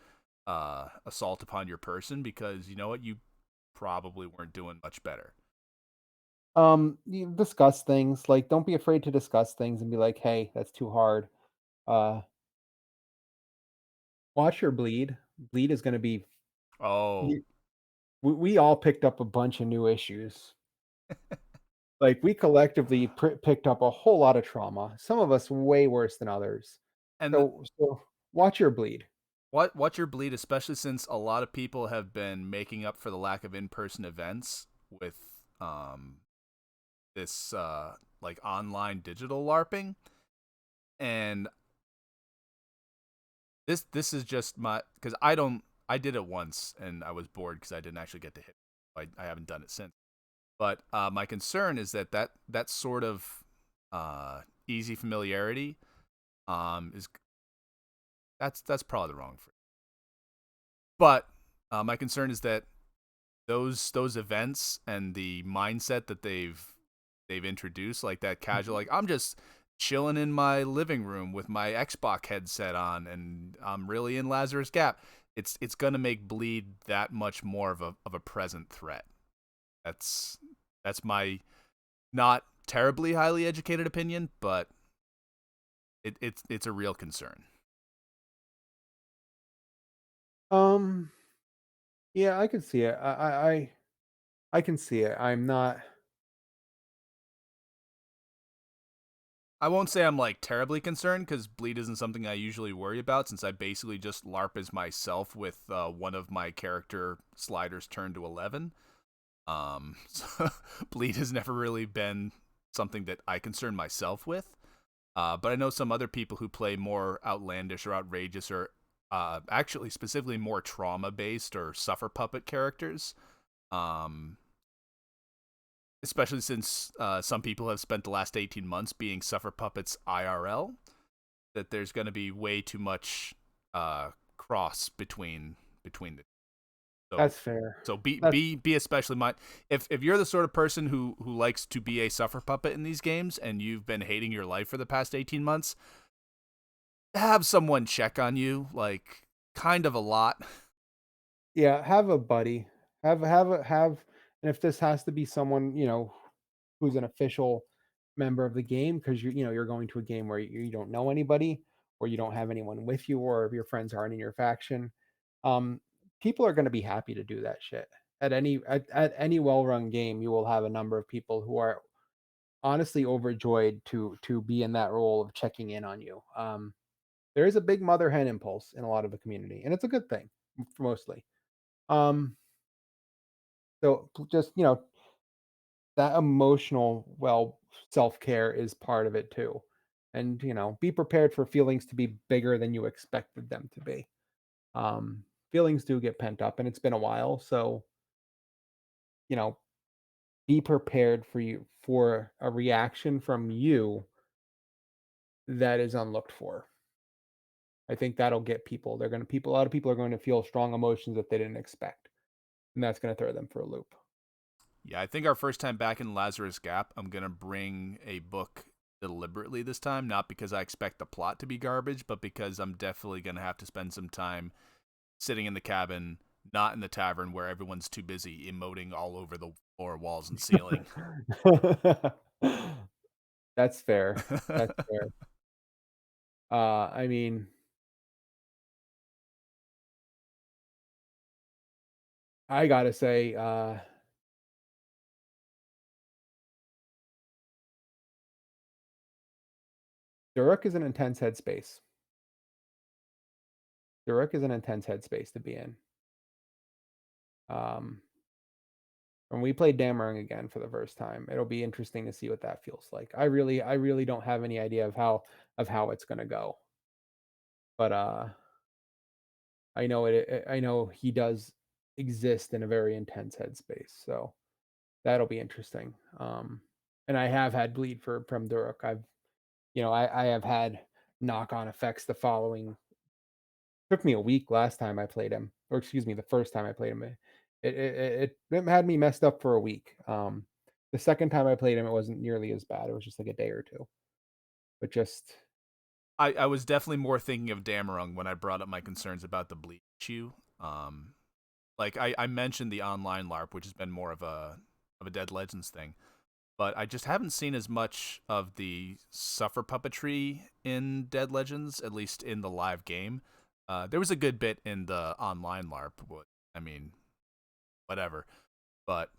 assault upon your person. Because you know what, you probably weren't doing much better. you discuss things, like, don't be afraid to discuss things and be like, "Hey, that's too hard." Uh, Watch your bleed. Bleed is gonna be Oh, y we all picked up a bunch of new issues. Like, we collectively picked up a whole lot of trauma, some of us way worse than others. and So watch your bleed. what's your bleed, especially since a lot of people have been making up for the lack of in-person events with this like online digital larping. And this is just my, because I did it once and I was bored because I didn't actually get to hit. I haven't done it since. But my concern is that sort of easy familiarity is that's probably the wrong phrase. But my concern is that those events and the mindset that they've introduced, like that casual, like I'm just chilling in my living room with my Xbox headset on and I'm really in Lazarus Gap. It's gonna make bleed that much more of a present threat. That's that's my not terribly highly educated opinion, but it's a real concern. Um, yeah, I can see it. I can see it. I'm not I won't say I'm like terribly concerned because bleed isn't something I usually worry about since I basically just LARP as myself with one of my character sliders turned to 11. So bleed has never really been something that I concern myself with. But I know some other people who play more outlandish or outrageous or actually specifically more trauma based or suffer puppet characters. Um, Especially since some people have spent the last 18 months being suffer puppets IRL, that there's going to be way too much cross between the. So That's fair. so That's be especially mind, if you're the sort of person who likes to be a suffer puppet in these games and you've been hating your life for the past 18 months, have someone check on you, like, kind of a lot. Yeah, have a buddy. Have and if this has to be someone, who's an official member of the game because you're going to a game where you don't know anybody or you don't have anyone with you or if your friends aren't in your faction, um, people are gonna be happy to do that shit. At any well-run game, you will have a number of people who are honestly overjoyed to be in that role of checking in on you. There is a big mother hen impulse in a lot of the community, and it's a good thing mostly. Um, so just that emotional self care is part of it too, and be prepared for feelings to be bigger than you expected them to be. Feelings do get pent up, and it's been a while, so you know be prepared for a reaction from you that is unlooked for. I think that'll get people. A lot of people are going to feel strong emotions that they didn't expect, and that's going to throw them for a loop. Yeah, I think our first time back in Lazarus Gap, I'm gonna bring a book deliberately this time, not because I expect the plot to be garbage, but because I'm definitely gonna have to spend some time sitting in the cabin, not in the tavern where everyone's too busy emoting all over the floor, walls, and ceiling. That's fair. That's fair. I mean, I gotta say, Duruk is an intense headspace. Duruk is an intense headspace to be in. Um, when we play Damarung again for the first time, it'll be interesting to see what that feels like. I really don't have any idea of how it's gonna go, but I know he does exist in a very intense headspace, so that'll be interesting. And I have had bleed from Duruk. I have had knock on effects the following. Took me a week last time I played him, or excuse me, the first time I played him. It had me messed up for a week. The second time I played him, it wasn't nearly as bad. It was just like a day or two, but just I was definitely more thinking of Damarung when I brought up my concerns about the bleed issue. Like I mentioned the online LARP, which has been more of a Dead Legends thing, but I just haven't seen as much of the suffer puppetry in Dead Legends, at least in the live game. There was a good bit in the online LARP. I mean, whatever. But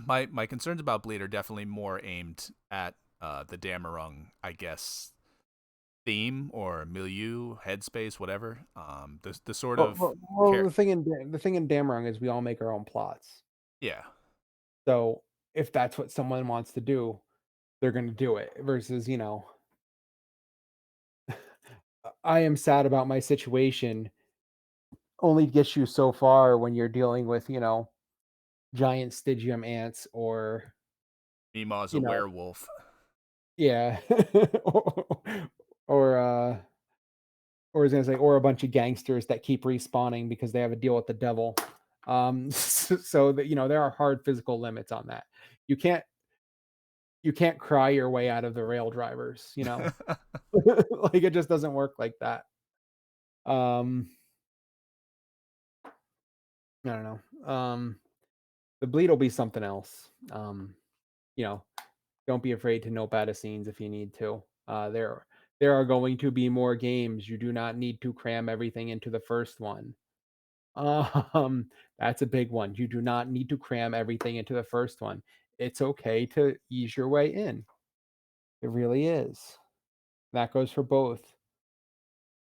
my concerns about Bleed are definitely more aimed at the Damarung, I guess, theme or milieu, headspace, whatever. The sort of the thing in Damrung is we all make our own plots. yeah. So if that's what someone wants to do, they're going to do it. Versus, I am sad about my situation only gets you so far when you're dealing with, giant Stygium ants or, Mima's a you know, werewolf. yeah. or or I was gonna say, or a bunch of gangsters that keep respawning because they have a deal with the devil. So that there are hard physical limits on that. You can't you can't cry your way out of the rail drivers. Like it just doesn't work like that. Um, I don't know. The bleed will be something else. You know, don't be afraid to nope out of scenes if you need to. There are going to be more games. You do not need to cram everything into the first one. Um, that's a big one. You do not need to cram everything into the first one. It's okay to ease your way in. It really is. That goes for both.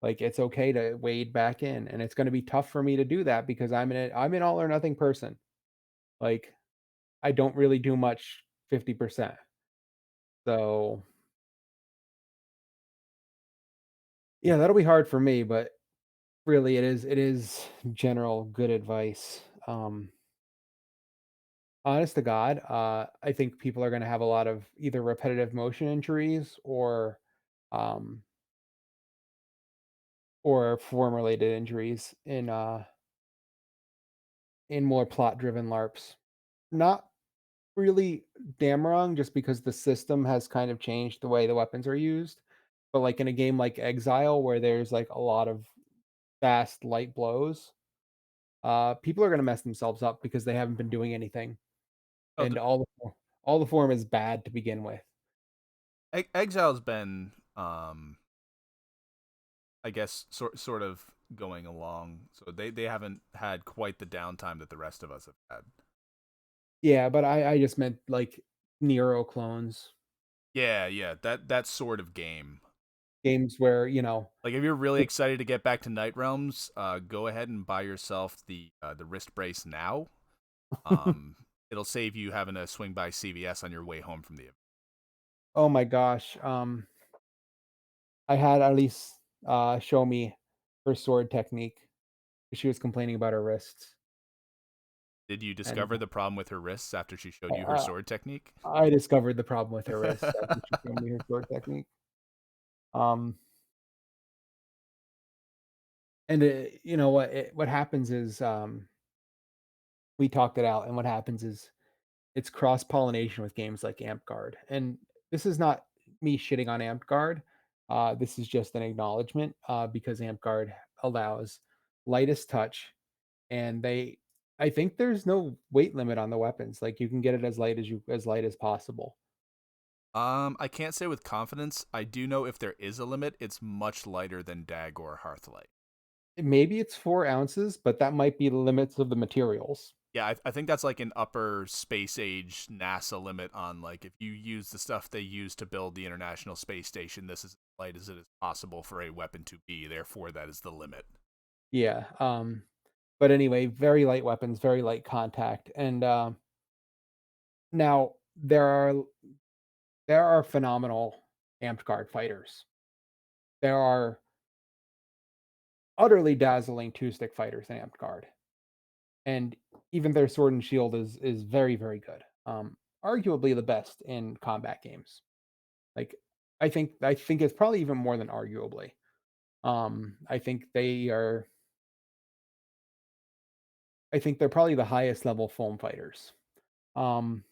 Like it's okay to wade back in, and it's going to be tough for me to do that because I'm an all or nothing person. Like I don't really do much 50%. So yeah, that'll be hard for me, but really it is general good advice. Honest to God, I think people are gonna have a lot of either repetitive motion injuries um, or form-related injuries in more plot-driven LARPs. Not really Damrung, just because the system has kind of changed the way the weapons are used, but, like, in a game like Exile where there's, like, a lot of fast, light blows, people are gonna mess themselves up because they haven't been doing anything, Oh, and all the form is bad to begin with. Exile's been, I guess, sort of going along, so they haven't had quite the downtime that the rest of us have had. Yeah, but I just meant, like, Nero clones, Yeah, yeah, that sort of game. games where Like if you're really it, excited to get back to Night Realms, go ahead and buy yourself the wrist brace now. Um, it'll save you having to swing by CVS on your way home from the event. oh my gosh, I had at least show me her sword technique. She was complaining about her wrists, Did you and discover the problem with her wrists after she showed you her uh, sword technique? I discovered the problem with her wrists after she showed me her sword technique. Um, and what happens is we talked it out, and what happens is it's cross pollination with games like Amp Guard, and this is not me shitting on Amp Guard. This is just an acknowledgement because Amp Guard allows lightest touch, and I think there's no weight limit on the weapons. Like you can get it as light as possible. I can't say with confidence. I do know if there is a limit, it's much lighter than Dag or Hearthlight. Maybe it's 4 ounces, but that might be the limits of the materials. Yeah, I think that's like an upper space age NASA limit on like if you use the stuff they use to build the International Space Station, this is as light as it is possible for a weapon to be. Therefore, that is the limit. Yeah. But anyway, very light weapons, very light contact, and now there are phenomenal amped guard fighters. There are utterly dazzling two-stick fighters in amped guard, and even their sword and shield is very, very good. Arguably the best in combat games. Like I think it's probably even more than arguably. I think they're probably the highest level foam fighters. Um,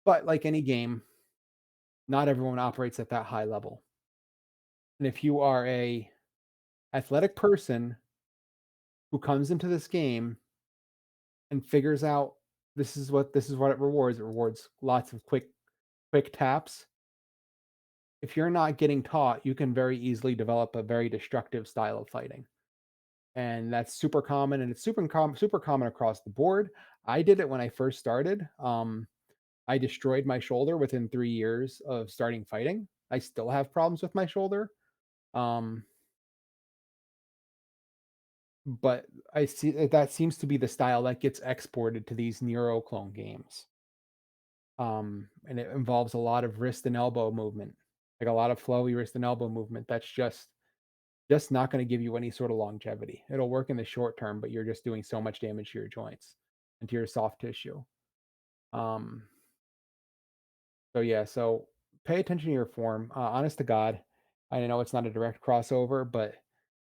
but like any game, not everyone operates at that high level. And if you are a athletic person who comes into this game and figures out this is what it rewards. It rewards lots of quick taps. If you're not getting taught, you can very easily develop a very destructive style of fighting. And that's super common, and it's super common across the board. I did it when I first started. I destroyed my shoulder within 3 years of starting fighting. I still have problems with my shoulder. Um, but I see that seems to be the style that gets exported to these Nero clone games. And it involves a lot of wrist and elbow movement, like a lot of flowy wrist and elbow movement. That's just not going to give you any sort of longevity. It'll work in the short term, but you're just doing so much damage to your joints and to your soft tissue. Um, so yeah, so pay attention to your form. Honest to God, I know it's not a direct crossover, but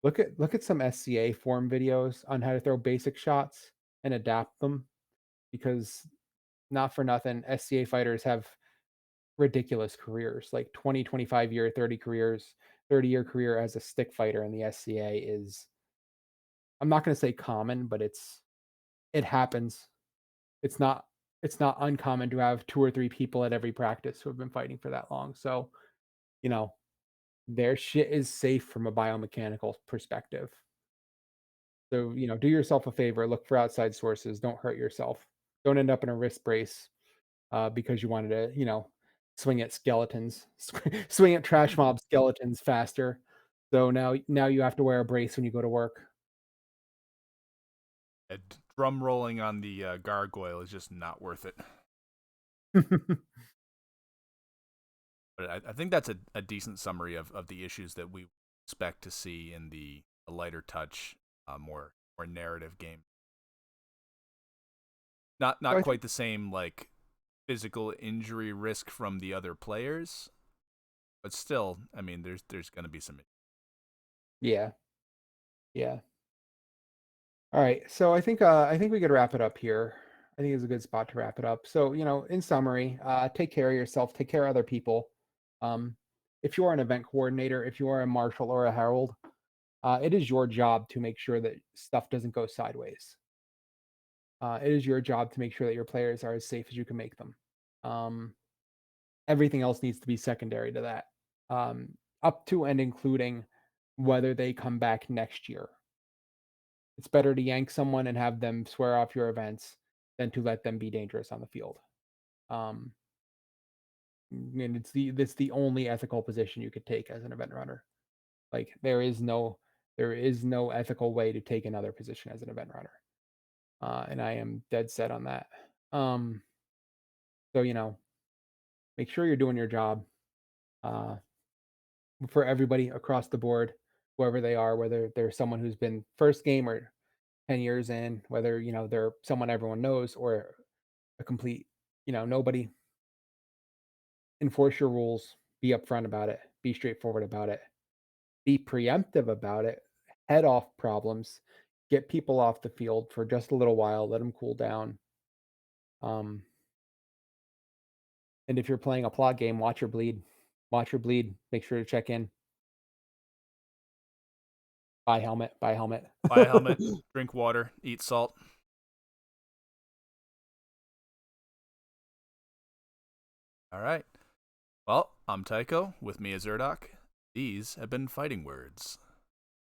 look at some SCA form videos on how to throw basic shots and adapt them because not for nothing, SCA fighters have ridiculous careers, like 20, 25 year, 30 careers, 30-year career as a stick fighter in the SCA is I'm not going to say common, but it happens. It's not it's not uncommon to have 2 or 3 people at every practice who have been fighting for that long. So, you know, their shit is safe from a biomechanical perspective. So, do yourself a favor, look for outside sources, don't hurt yourself. Don't end up in a wrist brace because you wanted to, swing at skeletons, swing at trash mob skeletons faster. So now you have to wear a brace when you go to work. Drum rolling on the gargoyle is just not worth it. But I think that's a decent summary of the issues that we expect to see in the lighter touch, more narrative game. So Not I think quite the same like physical injury risk from the other players, but still, I mean, there's going to be some. yeah, yeah. All right. So I think we could wrap it up here. I think it's a good spot to wrap it up. So, in summary, take care of yourself, take care of other people. Um, if you are an event coordinator, if you are a marshal or a herald, it is your job to make sure that stuff doesn't go sideways. It is your job to make sure that your players are as safe as you can make them. Um, Everything else needs to be secondary to that, up to and including whether they come back next year. It's better to yank someone and have them swear off your events than to let them be dangerous on the field. Um, and it's the only ethical position you could take as an event runner. Like there is no ethical way to take another position as an event runner. And I am dead set on that. Um, so make sure you're doing your job uh, for everybody across the board, whoever they are, whether they're someone who's been first game or 10 years in, whether they're someone everyone knows or a complete nobody. Enforce your rules. Be upfront about it. Be straightforward about it. Be preemptive about it. Head off problems. Get people off the field for just a little while. Let them cool down. Um, and if you're playing a plot game, watch your bleed. Watch your bleed. Make sure to check in. Buy helmet. Buy helmet. Buy a helmet, drink water, eat salt. All right. Well, I'm Tycho. With me is Urdok. These have been Fighting Words.